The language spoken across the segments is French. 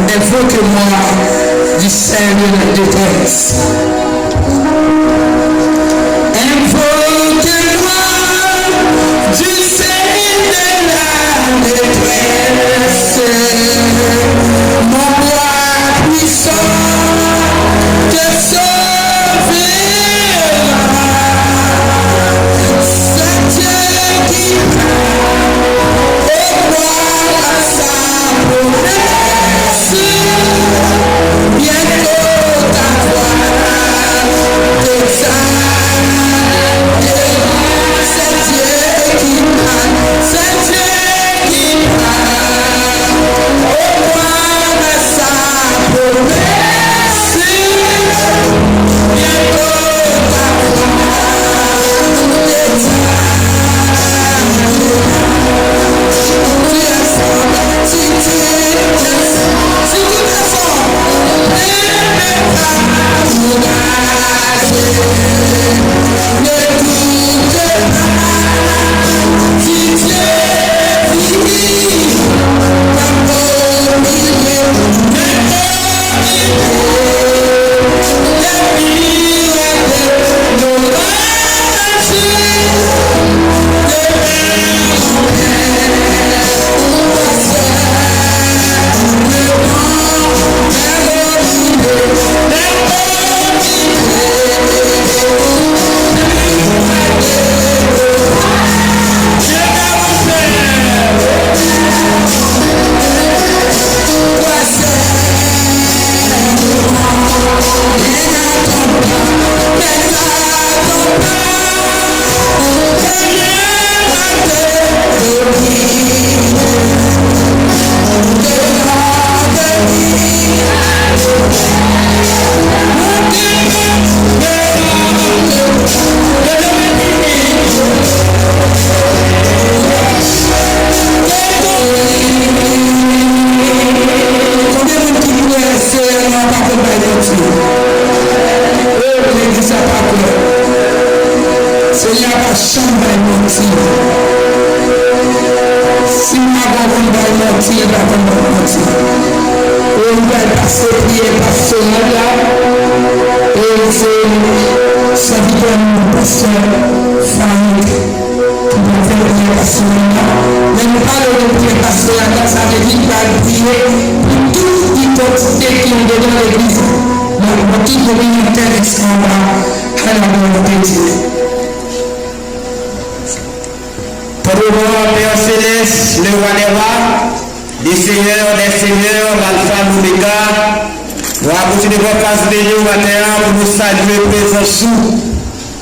Elle faut que moi discerne la détresse. Elle faut que moi discerne la détresse. Mon roi puissant te sauvera. C'est Dieu qui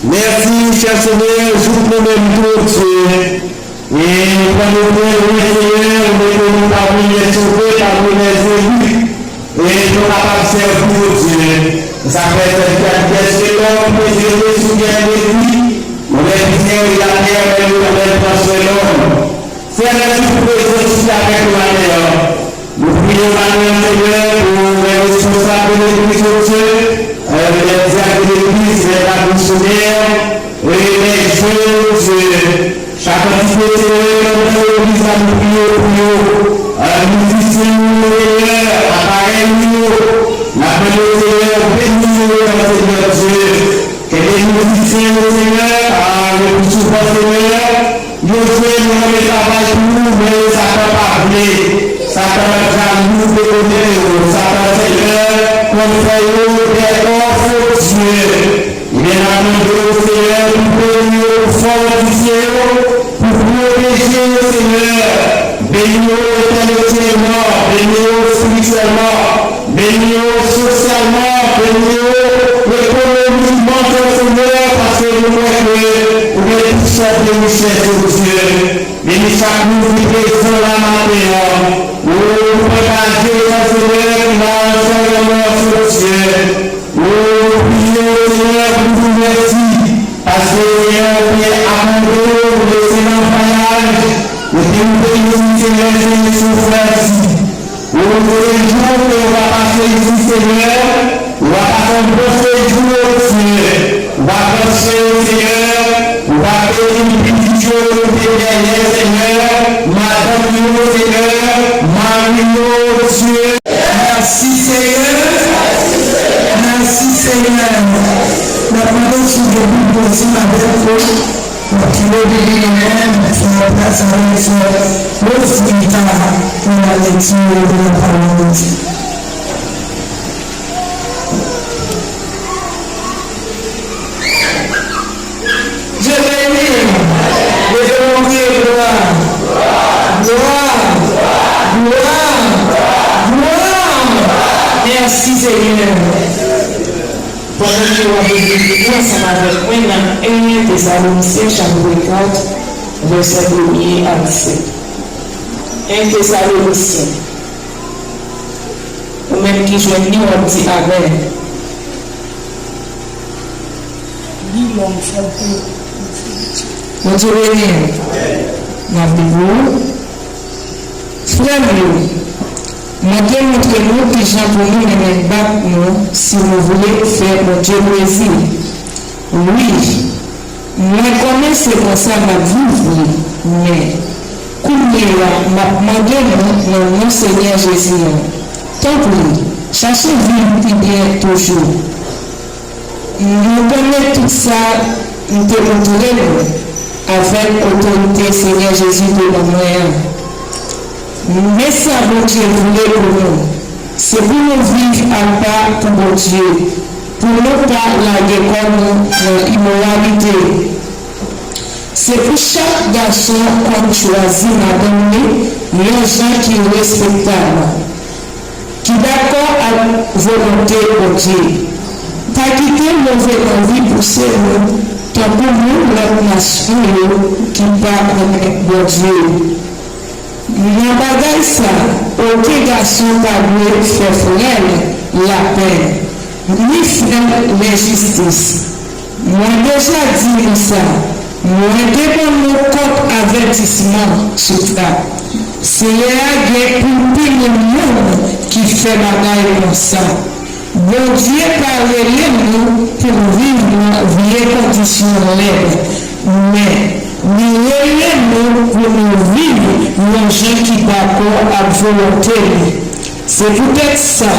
Merci, cher Seigneur, joue nous-mêmes pour Dieu. Et quand nous prions, Seigneur, nous parmi les sauvés, parmi les élus, et nous capables de servir pour Dieu. Ça fait cette qualité de l'homme, que Dieu se souvient de lui. On est bien, il a l'air, mais nous avons pensé l'homme. Seigneur, tu peux aussi avec la terre. Nous prions maintenant, Seigneur, pour les responsables de l'Église de Dieu. Les diacres de l'Église, les missionnaires, et les jeunes, chaque entité de l'Église a nous prier pour nous musiciens, appareils, la bonne Seigneur, bénis-nous, Seigneur Dieu, que les musiciens, Seigneur, le plus souvent, Seigneur, nous faisons le travail pour nous, mais ça ne peut pas venir. Ça peut nous donner, ça peut Seigneur, qu'on fait des offres, Dieu. Il est la main de Seigneur, nous prions bénis-nous intellectuellement, bénis-nous spirituellement, bénis-nous socialement, bénis-nous économiquement, Seigneur, parce que nous voyons que vous êtes tout ça de richesse, Dieu. Bénis chaque nous qui présent la matin. Nous préparons, Seigneur, l'enseignement sur Dieu. Nous prions, Seigneur, nous vous remercions. Parce que Seigneur, vous êtes amoureux, vous laissez l'envoyage. Nous bénissons, Seigneur, nous vous remercions. Nous nous réjouissons qu'on va passer ici, Seigneur. On va passer un bon séjour, Seigneur. On va passer, Seigneur. On va faire une bénédiction de derrière, Seigneur. Madame, Seigneur. Marie, Dieu. Merci Seigneur. Merci Seigneur. La parole sur le Bible aussi avec vous. Qui veut dire même, faire place avec le Seigneur pour la lecture de la parole de Dieu. Je vais lire. Je vais monter gloire. Merci Seigneur. Pendant que vous avez dit ensemble avec moi dans 1 Thessaloniciens chapitre 4, verset 1er à 17. 1 Thessaloniciens. Ou même qui joignent on dit avec. Mon Dieu béni. N'avez-vous? Frère, Madame, montrez-nous que Jean pour nous ne battre nous si vous voulez faire mon Dieu plaisir. Oui, moi connais c'est comme ça ma vie, mais comme il m'a demandé mon Seigneur Jésus, tant pis, cherchez vie qui bien toujours. Nous connaissons tout ça, nous te montrons avec autorité Seigneur Jésus de nos moyens. Mais ça, bon Dieu, voulait pour nous. C'est pour nous vivre en bas pour mon Dieu. Pour ne pas la comme l'immoralité. C'est pour chaque garçon qu'on choisit madame, les gens qui sont respectables, qui sont d'accord à la volonté de Dieu. Pas quitter mauvaise envie pour ces mots, tant pour nous, la nation qui parle avec mon Dieu. Dans bagage ça, aucun garçon pas doit faire frère la paix, ni frère l'injustice. Moi déjà dit ça, moi devant mon compte avertissement sur ça. C'est là pour tout le monde qui fait bagage comme ça. Bon Dieu parle nous pour vivre dans vieilles conditions mais nous pour nous vivre les gens qui d'accord à volonté. C'est peut-être ça.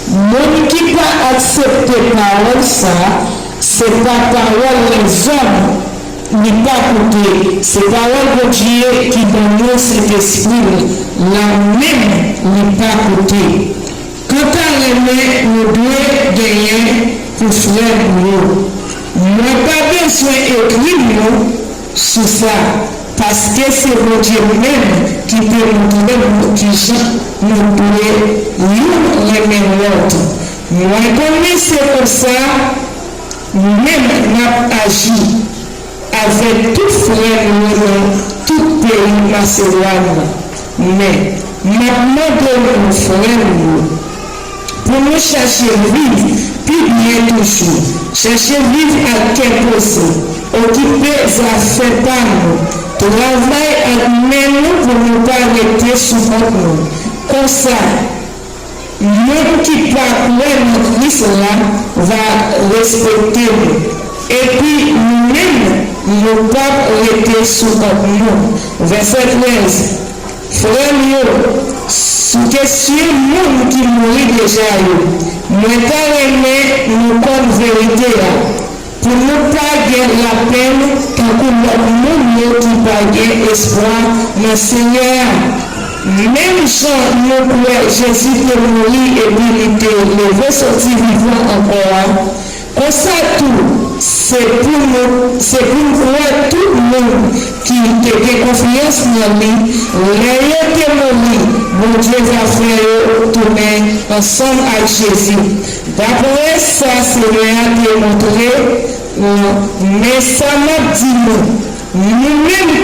Même qui pas accepter parole ça, c'est pas parole les hommes, ni pas côté. C'est parole de Dieu qui donne nous cet esprit, la même ni pas côté. Quand on aimait, nous devons gagner pour faire nous. Nous n'avons pas besoin d'écrire sur ça, parce que c'est mon Dieu même qui peut nous donner qui nous pourrait les mêmes l'autre. Moi, comme c'est comme ça, nous-mêmes nous agi avec tout frère dans tout pays macédoine. Mais maintenant de nos frères, pour nous chercher vivre, puis bien toujours, chercher vivre à quel poste, occuper sa fait par nous, travail à nous pour ne pas arrêter sous nous. Comme ça, même qui parle notre Christ là, va respecter nous. Et puis, nous-mêmes, nous ne pas arrêter sous nous. Verset 13. Frère, sous question monde qui mourit déjà, nous avons nous comme vérité pour ne pas gagner la peine quand nous qui pas espoir dans le Seigneur. Même Jean, nous pouvons Jésus de mourir et militer, lever sortir vivant encore. Comme ça tout. c'est pour tout le monde qui a confiance en lui, les témoins, mon Dieu va faire tourner ensemble avec Jésus. D'après ça, Seigneur a démontré, mais ça m'a dit nous-mêmes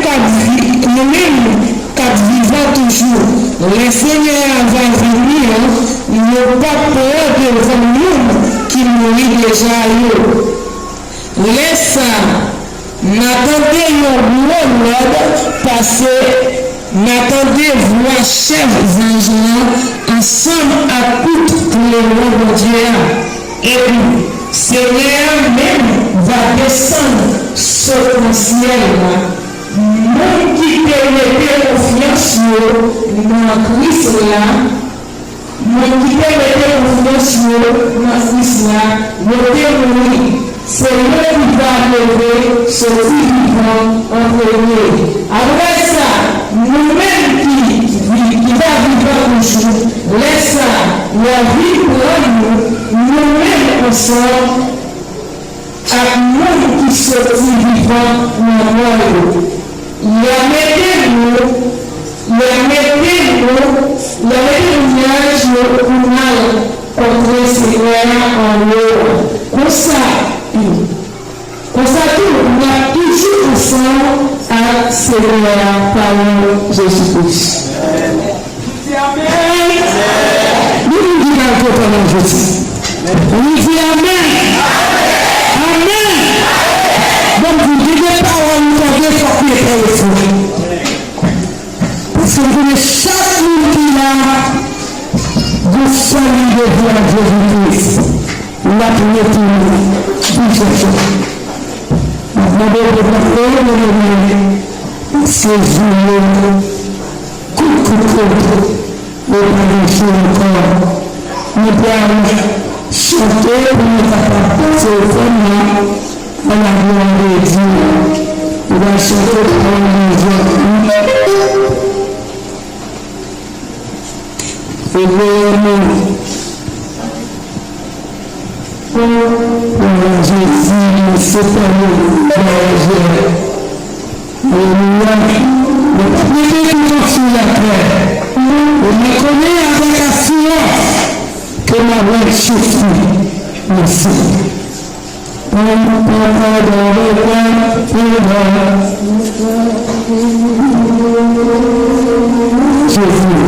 qui vivons toujours, le Seigneur va venir, nous pas peur devant nous qui mourit déjà. Laisse n'attendez le Lord passer, n'attendez voir chef Jean ensemble à toute pour le monde de Dieu. Et puis, Seigneur même va descendre sur le ciel. Même qui peut mettre confiance dans Christ là, même qui peut mettre confiance dans Christ là, le c'est lui qui va lever ce vivant en premier. Après ça, nous-mêmes qui va vivre toujours, laisse la vie pour nous-mêmes ensemble, à nous qui sommes vivants dans le monde. Contre le Seigneur en haut. Comme ça, on a toujours ensemble à Seigneur par Jésus-Christ. Amen. Nous disons un peu pendant Jésus. On dit Amen. Amen. Donc vous dites des paroles, vous avez sorti pour le fond. Parce que vous voulez chaque monde qui a de salut de voir Jésus-Christ. La prière pour nous, nous devons faire ces jours, et encore. Nous devons chanter pour nous apporter vraiment à la gloire de Dieu. Nous devons chanter pour nous. Et nous Jésus, c'est pour nous, le premier qui sur la terre, on me connaît avec assurance que ma voix souffre. Merci. Jésus,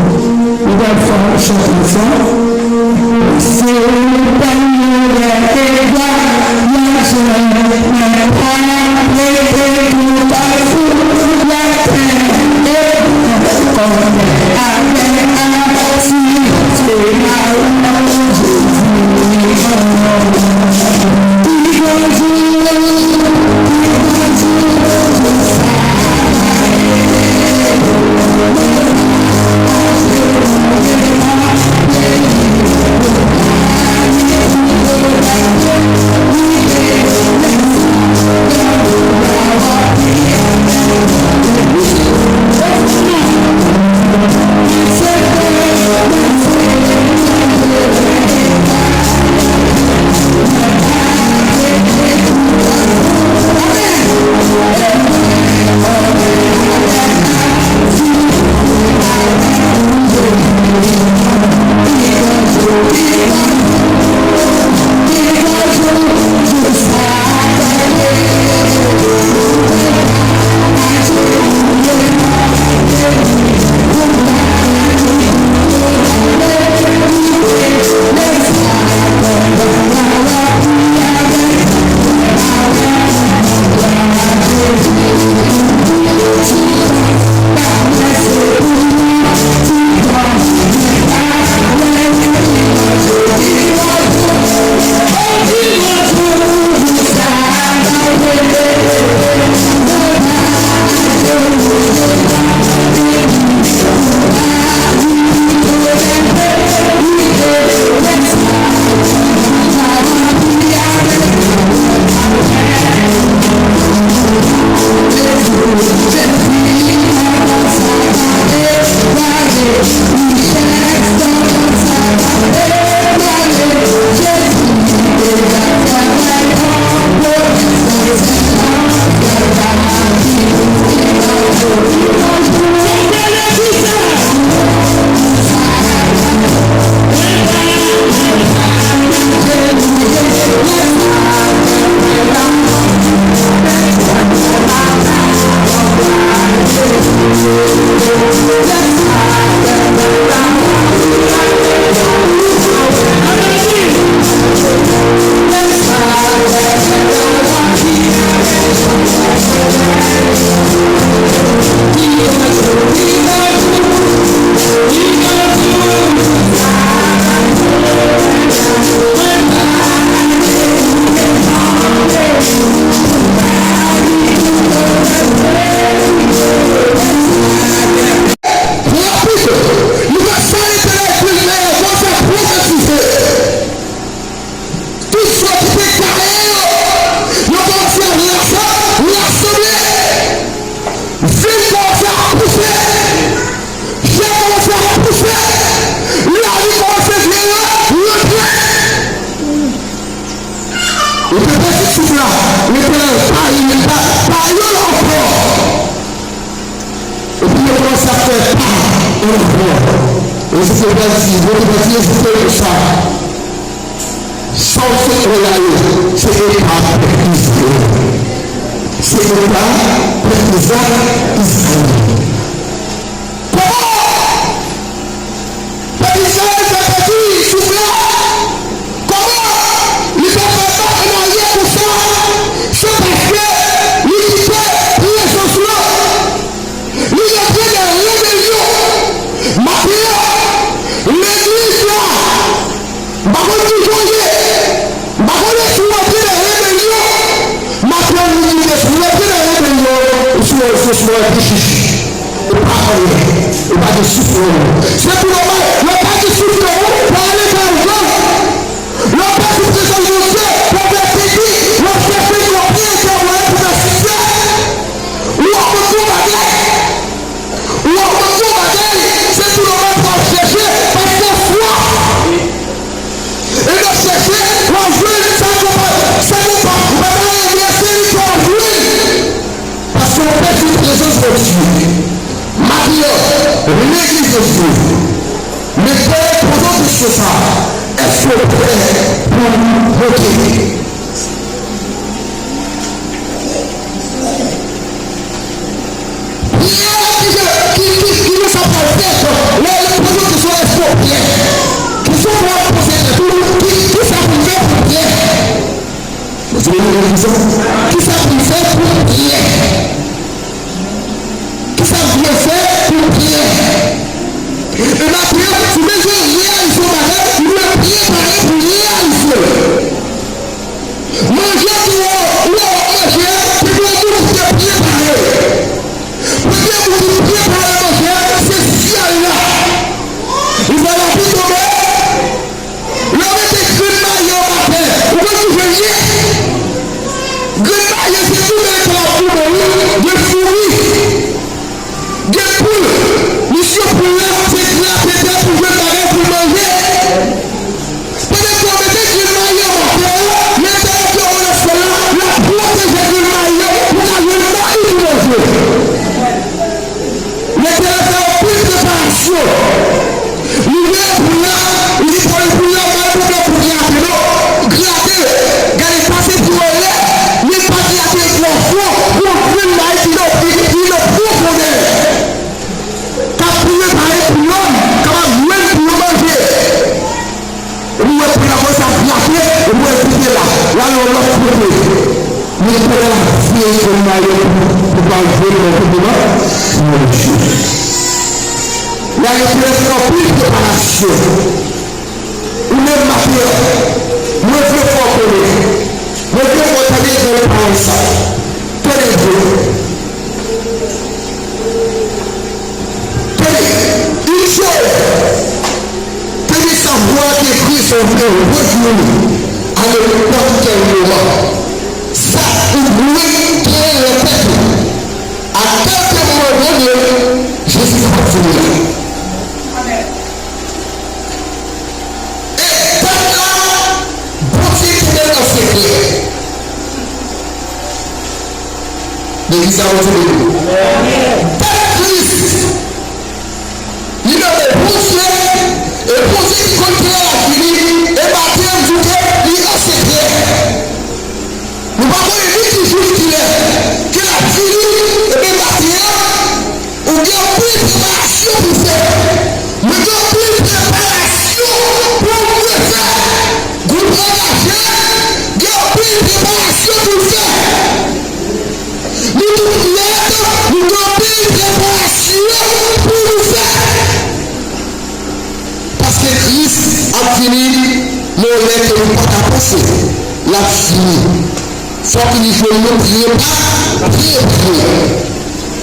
il va faire chanter ça. C'est le panier de ça. Sans ce regarder, c'est pas Israël. C'est pas Israël. C'est pour le pas de souffle pour aller vers le vent. Le pas de présence de Dieu pour faire péter, le faire péter le pied et pour la cité. Ou on retourne à terre. Ou on retourne à terre. C'est tout le monde pour chercher parce qu'il y a foi. Et de chercher, on joue, ça ne va pas. Maintenant, il y a celui qui en joue. Parce qu'on perd une présence de Dieu. L'église de Dieu, mais Père, posons sur ça. Est-ce que le Père pour nous recueillir? Qui nous s'apprête, les posons qui sont expropriés, qui sont pour poser de tout, qui s'apprête pour Pierre. Vous avez une raison? Qui s'apprête pour Pierre? Qui s'apprête pour Pierre? Et la prière, tu veux dire réaliser ma rêve, tu veux prier pareil pour réaliser. Manger ou manger, tu dois tout prier pareil. Prier pour prier pareil, manger, c'est ciel-là. Il va la plus tomber. L'homme était grille-maillé au matin. Vous voyez ce que je veux dire? Grille-maillé, c'est tout le temps de fourmis, de poules. Monsieur Poulet, c'est là peut-être pour jouer avec pour manger. Peut-être qu'on mettait du maillot au matin, mais peut-être qu'on a fait là, la protéger du maillot pour la jouer maillot pour manger. Mais c'est la plus de préparation. L'hiver pour là, il dit pour le poulet, pour gratter, non, gratter, gagner passer pour aller, mais pas gratter avec l'enfant, pour ouvrir le maillot, il le profondeur. Prier pareil pour l'homme, comment même pour le manger. Vous êtes pour la voix à placer, et vous êtes prier là. Là, on l'a trouvé. Mais pour la fille, pour le maillot, pour pas jouer le gouvernement, mon Dieu. Il y a une plus de préparation. Ou même matière. Nous devons faire connaître. Nous devons tenir de la parole. Tenez-vous. Une chose, tenez savoir qu'écrit son frère retourne à n'importe quel moment. Ça, vous pouvez créer le peuple. À quelque moment donné, Jésus va venir. Et dans là, bon Dieu qui est dans ses clés. L'église a retrouvé. Dans Christ. Il avait poussé et poussé contre la fille et battu un bouquet, il a séché. Nous avons une qui joue qu'il est, que la fille est battue, ou bien plus de préparation pour faire. Mais donc plus de préparation pour mieux faire. Vous engagez, il y a plus de préparation pour faire. Nous avons plus de préparation pour nous faire. Parce que Christ a fini le lait que nous ne pouvons pas passer. Il a fini. Il faut qu'il faut nous prier pas, prier.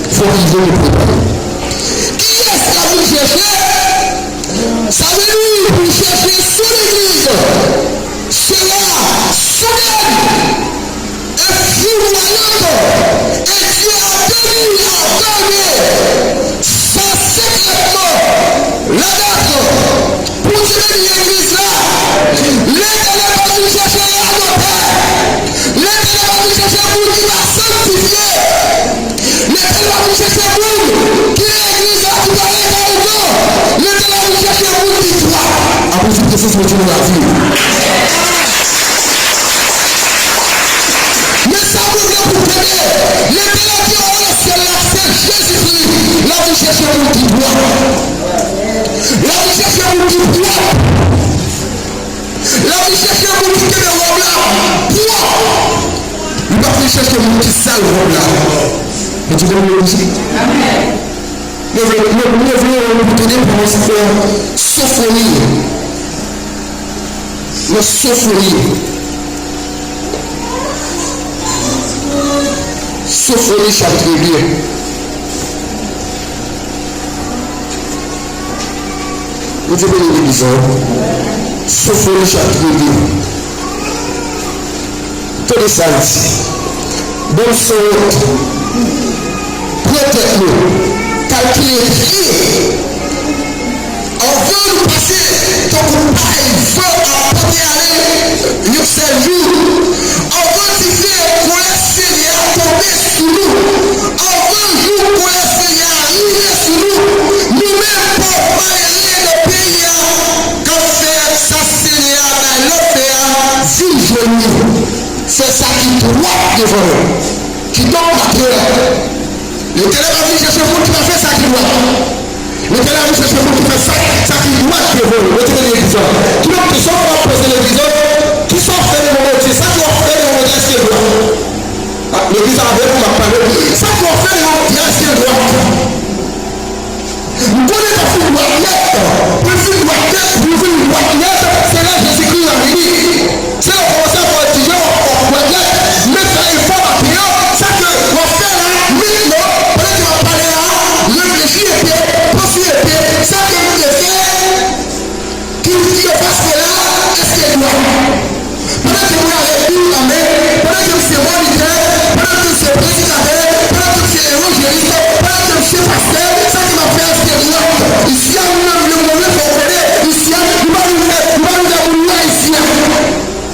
Il faut qu'il nous préparer. Qui est-ce que vous cherchez? Ça veut dire que vous cherchez sur l'église. C'est là, soudaine, et foudroyante. Et Dieu a donné ça secrètement. La date pour tirer l'église là. L'éternel va nous chercher à adopter. L'éternel va nous chercher pour qui va sanctifier. L'éternel va nous chercher pour qui l'église là qui va aller dans le dos. L'éternel va nous chercher pour Jésus retourne la vie. Mais ça vous vient pour t'aider. Les délais qui ont le ciel là, c'est Jésus-Christ. Là, vous cherchez un petit droit. Là, vous cherchez un petit droit. Là, vous cherchez un petit qui est le robe là. Pourquoi? Il va vous chercher un petit sale robe là. Et tu donnes le aussi. Amen. Nous voulons vous donner pour notre frère Sophonie. Le Sophonie. Sophonie chapitre 2. Vous devez le l'église. Sophonie chapitre 2. Tenez ça ici. Bonne sorte. Protège-nous. Calculer. On veut nous passer. Donc, on veut apporter aller. Nous servir. On veut dire qu'on laisse Seigneur tomber sur nous. On veut nous qu'on laisse Seigneur arriver sur nous. Nous-mêmes, pour aller le pays, quand faire ça, Seigneur, dans le pays, vivre nous. C'est ça qui doit devant nous. Qui donne la terre. Le téléphone va venir chercher un monde qui va faire ça qui doit. Le téléphone va venir chercher un monde qui fait ça qui doit devant nous. Retenez l'église. Qui donc qui sont pour poser l'église, qui sont fait le moment, c'est ça qui va faire le moment d'est-ce qu'il doit. L'église a avec vous m'a parlé. Ça qui va faire le moment d'est-ce qu'il doit. Vous connaissez la fille droite net. Pour fille droite net, pour fille droite net, c'est là Jésus-Christ a venu. C'est là qu'on commence à faire étudier en droite net. Mais ça il faut la prière. Ça que on va faire là, maintenant, pendant qu'il va parler là, réfléchir et puis, poursuivre et puis, ça que vous devez faire, qu'il dit au parce que là, est-ce qu'il doit. Pendant que vous avez vu la main, pendant que c'est moniteur, pendant que c'est président, pendant que c'est évangéliste, pendant que c'est pasteur, ça qui va faire ce qu'il doit. Ici, on a le moment qu'on connaît, ici, on va nous avoir ici.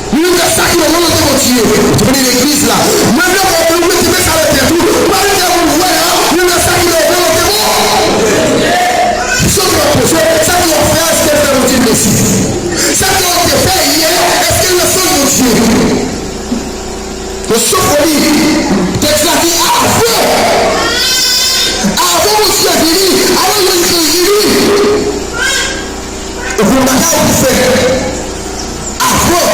Nous avons ça qui va nous motiver. Vous venez l'église là. Maintenant, on peut vous mettre ça à la tout. Nous avons ça qui va nous motiver. Ce qui va poser, ça qui va faire, est-ce qu'elle fait motiver ici? Ça qui a été fait hier, est-ce qu'elle le fait motiver? Le Sophonie, texte là dit avant. Avant monsieur a fini, avant le fini. Vous m'avez fait. Avant.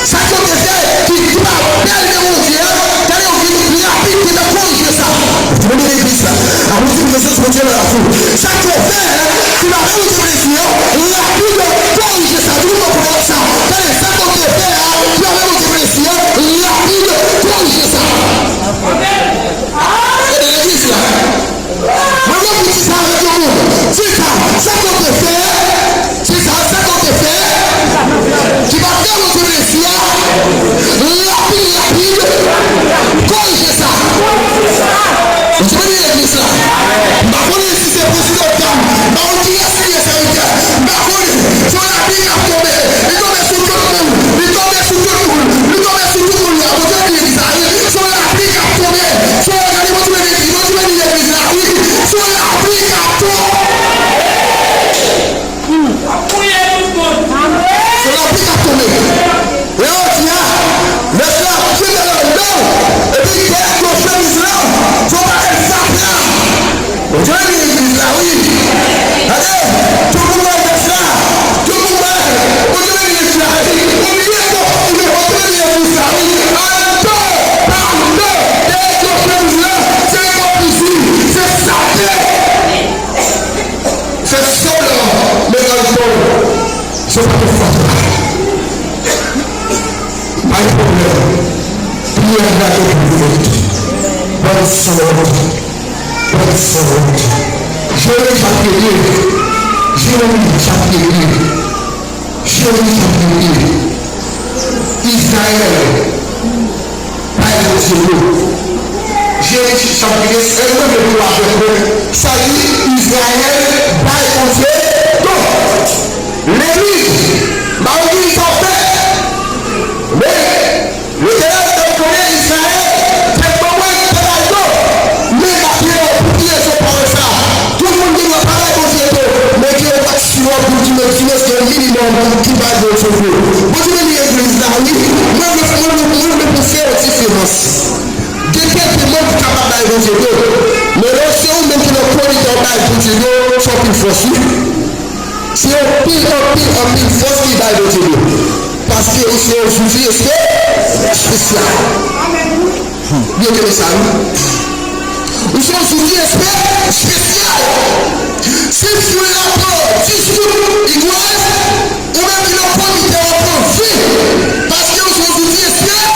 Ça qui a été fait, qui va belle de mon Dieu, d'aller au vide, rapide, qui va corriger ça. Vous venez l'église là. Avant que vous fassiez ce la foule. Ça qui a fait, qui va corriger les yeux, rapide, corriger ça. Vous ne pouvez pas ça. Allez, ça qui a été fait, qui va corriger les yeux, rapide, corriger ça. Et de l'église là. Maintenant, vous dites ça avec tout le monde. C'est ça. Ça qui a été fait, c'est ça, ça qui a été fait, qui va faire corriger les yeux, rapide, corriger ça. Vous venez l'église là. Ma bonne si c'est possible de faire. Ma bonne qui est si c'est ça. Ma bonne, sur la vie à tomber. Il tombe sur tout le monde. Il tombe sur tout le monde. Il tombe sur tout le monde. La bonne qui est ça. Sur la vie à tomber. Sur la vie à tomber. Sur la vie à tomber. Sur la vie à tomber. Sur la vie à tomber. Et on tient. Laisse la vie à tomber. Et puis qu'est-ce qu'on fait l'islam? Faut pas être simple là. Vous avez l'église là, oui. Allez, tout le monde est là. Tout le monde est. Vous avez l'église là. Oubliez pas, vous avez l'église là, oui. Pardon. Et qu'on fait là, c'est pas possible. C'est ça. C'est ça là. Mais dans le fond, c'est pas de faute. Pas de problème. Prière là que vous faites. Bonne sorte. Jérémie chapitre 1. Israël, pas de Jérémie chapitre 1. Ça dit Israël, pas de donc, l'église, ma vie s'en fait. Mais le téléphone connaît Israël. Tout le monde dit que parler de Dieu, mais que le maximum pour dire que le minimum qui va de l'autre côté. Moi, je vais dire l'église là, oui. Moi, je peux faire une différence. De quelques membres capables d'évangéliser. Mais là, c'est eux même qui n'ont pas eu d'en d'évangéliser, sont plus forcés. C'est un pile force qui va d'évangéliser. Parce que c'est un sujet spécial. Bien que ça. Nous sommes un sujet spécial. Si vous voulez apprendre, si vous igual, ou même il n'a pas mis d'apprendre vie. Parce que nous sommes un sujet spécial.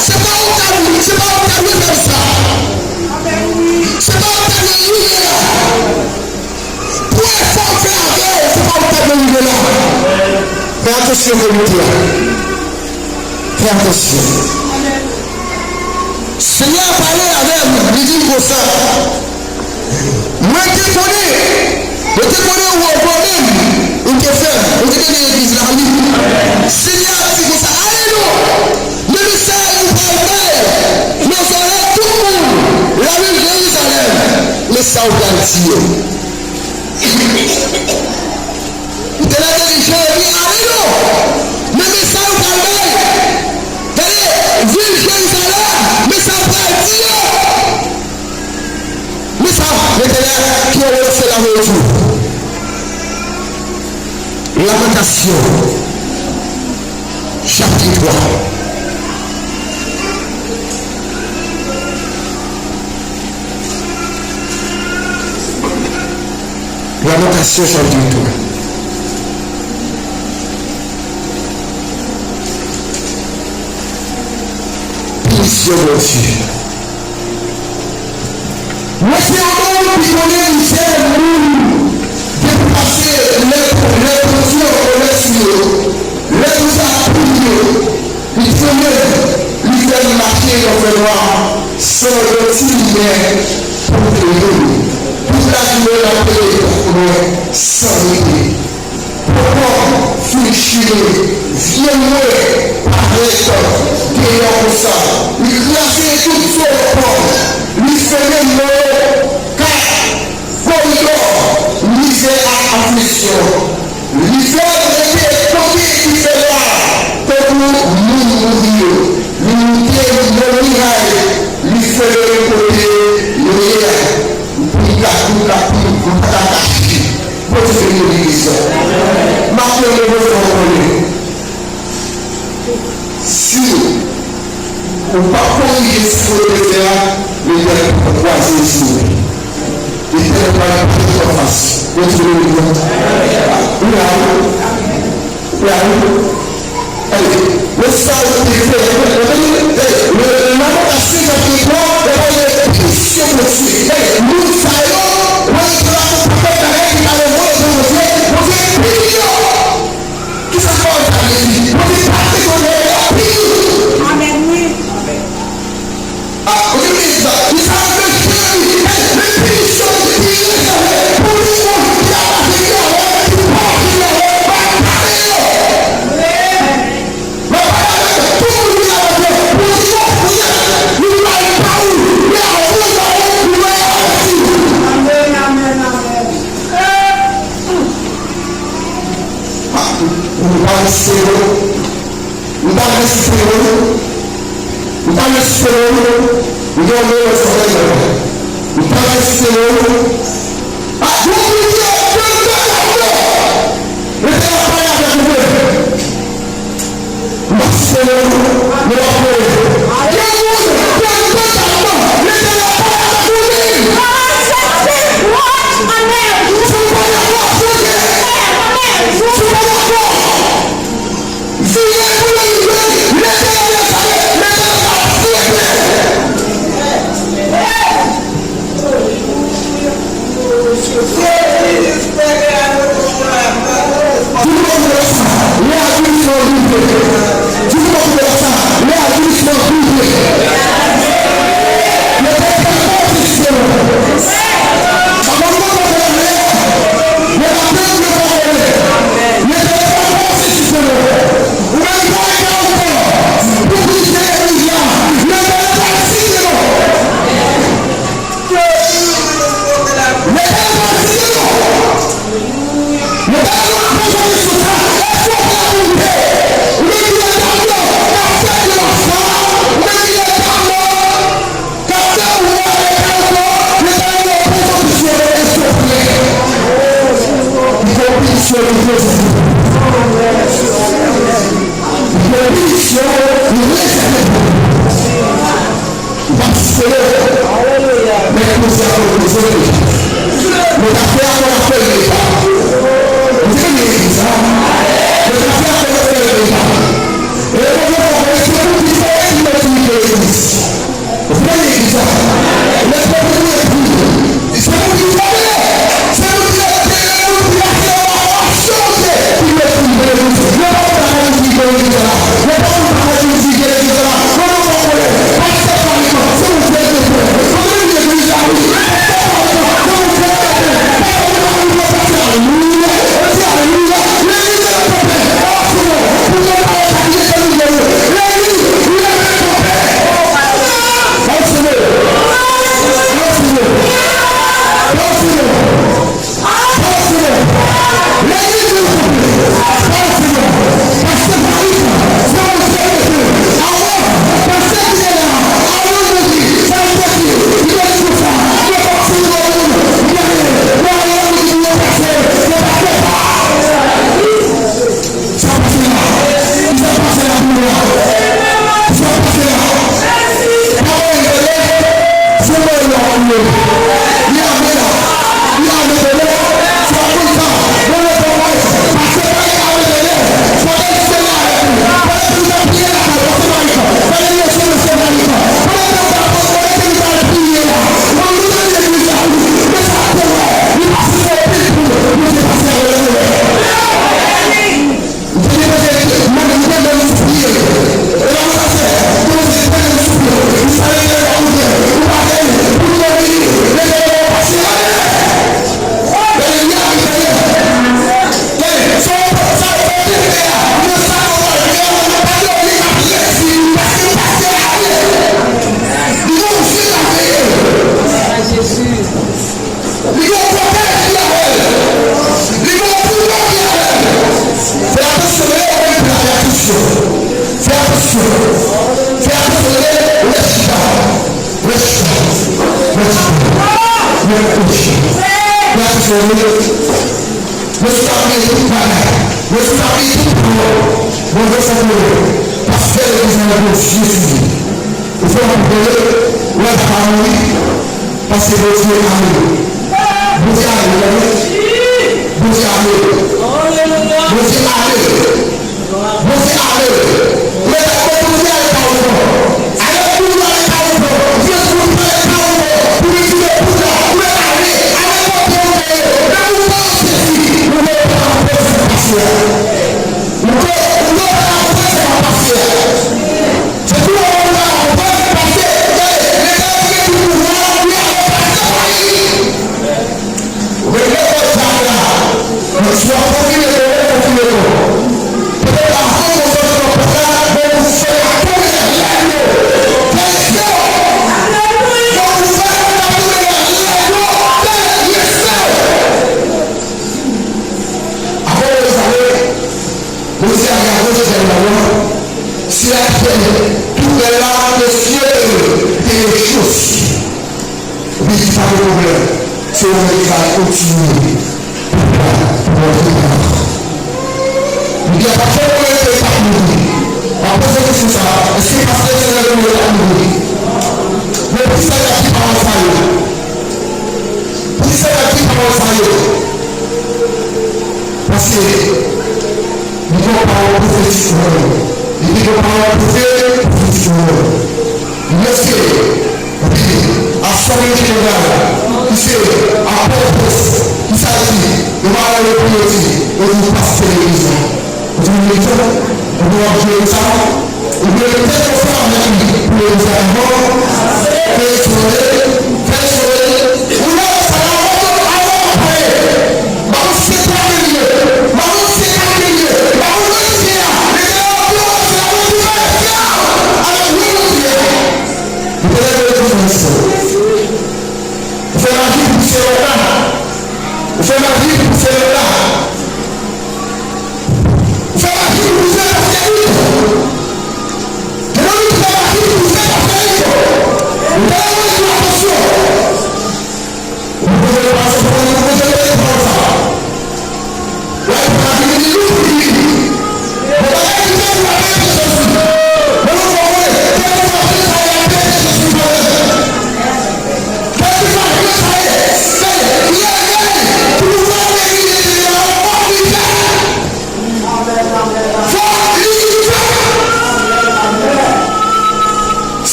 C'est pas au tabou, c'est pas au tabou comme ça. C'est pas au tabou de là. Pour effort faire avec, c'est pas au tabou de là. Fais attention comme il dit. Fais attention. Seigneur a parlé avec nous, il dit comme ça. Moi, je te connais où on va même, on te fait, on te dit l'église là. Seigneur a dit comme ça. Alléluia. Le message nous parle, nous allons tout le monde, la ville de Jérusalem, le saut d'Antier. De la religion, il dit alléluia. Le message nous parle, ville de Jérusalem, mais ça va dire. Mais ça, maintenant, qui a fait la retour? Lamentation, chapitre 3. Lamentation, chapitre 3. Punition de Dieu. Moi, c'est un homme qui connaît une chaîne de passer les productions au ressources, les nous a prié, il faut lui faire marcher dans le noir, sans le tirer pour payer. Toute la journée, la paix, sans l'idée. Pourquoi fléchir, viens-moi, arrête, payant pour ça, lui classer tout son corps, lui faire le mot, car, corridor, misère à affliction, lui faire rester combien il fait là, pour nous mourir, lui faire le miracle, lui faire le côté, le si on ne va pas corriger ce qu'on veut faire, le père peut croiser ici. Le père ne va pas en face. Vous trouvez le monde? Allez, le sage qui fait, le lamentation qui fait, le question dessus. Nous savons, moi je la comprends avec qui a le monde de vous êtes prions. Qui ça va avec lui? Vous êtes partis sur les prions. Amen. Ah, vous dites ça. Ils savent que Jésus, les pénitions de Dieu, pour le monde qui a passé la route, qui porte la route, va parler. Va parler. Tout le monde qui a passé, pour le monde, nous n'allons pas où. Mais à vous, nous allons Amen. Nous pas espérer, nous pas espérer, nous pas espérer, nous devons le faire. Nous pas espérer. Ah, vous me dites, mais c'est la paix avec vous. Nous pas espérer, nous pas prier. Thank you.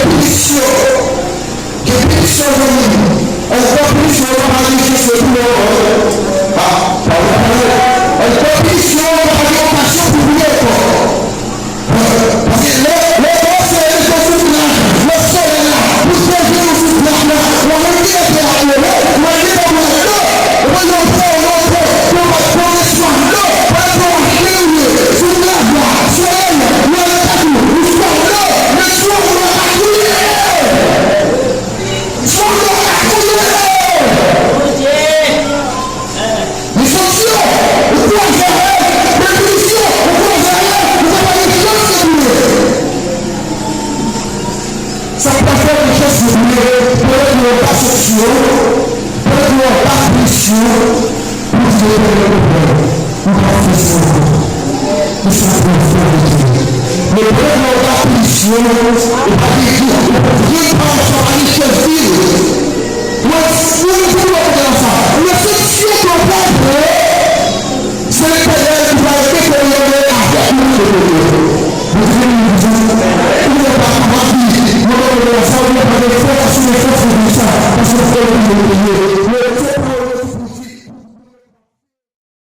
punitions. Des punitions venir. Encore plus, on va aller jusqu'au bout. Encore plus, on va aller en passion pour vous. Parce que le roi, c'est le souffle là. Le sol est là. Vous savez, le souffle là. On va dire que c'est à l'eau. On va dire que c'est à l'eau. On va dire que c'est à l'eau. On va prendre soin de l'eau. On va prendre soin de l'eau. Sur la voie, sur elle, on va l'attaquer. Nous sommes là. Mais soin, on va l'attaquer. Soin, on va l'attaquer. Les sanctions, on doit gérer. Les punitions, on doit gérer. On va pas les choses se brûler. Ça peut faire des choses se brûler. Peut-être qu'on va pas sanction. Peut-être qu'on va pas punition. Pour se réveiller le problème. On va faire ça. Mais ça peut faire des choses. Mais peut-être qu'on va pas punition. Et pas des gens. On peut rien prendre sur la liste de ville. Moi, je ne peux pas faire ça. La sanction qu'on va faire, c'est le payeur qui va aider pour y aller avec nous. Vous devez nous dire, il n'est pas rapide. Nous allons faire ça, on va faire ça, on va faire ça, parce que c'est le